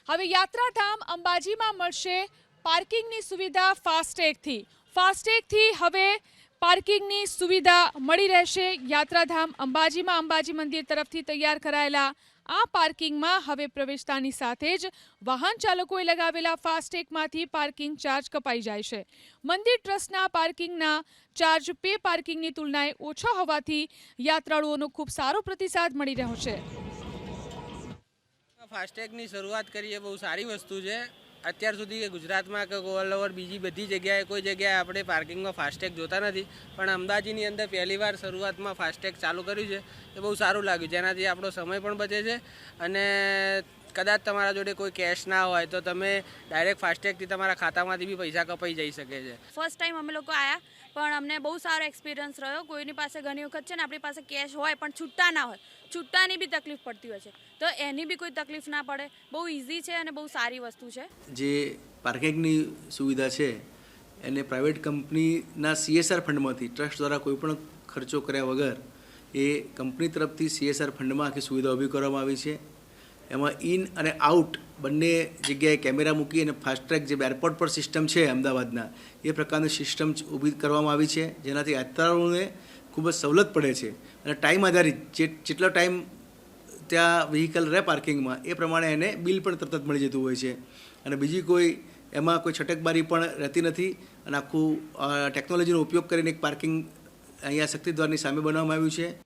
હવે યાત્રાધામ અંબાજીમાં મળશે પાર્કિંગની સુવિધા ફાસ્ટેગથી. ફાસ્ટેગથી હવે પાર્કિંગની સુવિધા મળી રહેશે યાત્રાધામ અંબાજીમાં. અંબાજી મંદિર તરફથી તૈયાર કરાયેલા આ પાર્કિંગમાં હવે પ્રવેશતાની સાથે જ વાહન ચાલકોએ લગાવેલા ફાસ્ટેગમાંથી પાર્કિંગ ચાર્જ કપાઈ જાય છે. મંદિર ટ્રસ્ટના પાર્કિંગના ચાર્જ પે પાર્કિંગની તુલનાએ ઓછા હોવાથી યાત્રાળુઓનો ખૂબ સારો પ્રતિસાદ મળી રહ્યો છે. ફાસ્ટેગની શરૂઆત કરીએ બહુ સારી વસ્તુ છે. અત્યાર સુધી ગુજરાતમાં કે ઓલ ઓવર બીજી બધી જગ્યાએ કોઈ જગ્યાએ આપણે પાર્કિંગમાં ફાસ્ટેગ જોતા નથી, પણ અંબાજીની અંદર પહેલીવાર શરૂઆતમાં ફાસ્ટેગ ચાલુ કર્યું છે. એ બહુ સારું લાગ્યું, જેનાથી આપણો સમય પણ બચે છે અને કદાચ તમારા જોડે કોઈ કેશ ના હોય તો તમે ડાયરેક્ટ ફાસ્ટેગથી તમારા ખાતામાંથી બી પૈસા કપાઈ જઈ શકે છે. ફર્સ્ટ ટાઈમ અમે લોકો આવ્યા પણ અમને બહુ સારો એક્સપિરિયન્સ રહ્યો. કોઈની પાસે ઘણી વખત છે ને આપણી પાસે કેશ હોય પણ છૂટા ના હોય, છૂટાની બી તકલીફ પડતી હોય છે, તો એની બી કોઈ તકલીફ ના પડે. બહુ ઇઝી છે અને બહુ સારી વસ્તુ છે. જે પાર્કિંગની સુવિધા છે એને પ્રાઇવેટ કંપનીના CSR ફંડમાંથી ટ્રસ્ટ દ્વારા કોઈપણ ખર્ચો કર્યા વગર એ કંપની તરફથી CSR ફંડમાં આખી સુવિધા ઊભી કરવામાં આવી છે. એમાં ઇન અને આઉટ બંને જગ્યાએ કેમેરા મૂકી અને ફાસ્ટ્રેક જે એરપોર્ટ પર સિસ્ટમ છે અમદાવાદના, એ પ્રકારની સિસ્ટમ ઊભી કરવામાં આવી છે, જેનાથી યાત્રાળુઓને ખૂબ જ સવલત પડે છે અને ટાઈમ આધારિત જેટલો ટાઈમ ત્યાં વ્હીકલ રહે પાર્કિંગમાં એ પ્રમાણે એને બિલ પણ તરત જ મળી જતું હોય છે અને બીજી કોઈ એમાં કોઈ છટકબારી પણ રહેતી નથી અને આખું ટેકનોલોજીનો ઉપયોગ કરીને એક પાર્કિંગ અહીંયા શક્તિદ્વારની સામે બનાવવામાં આવ્યું છે.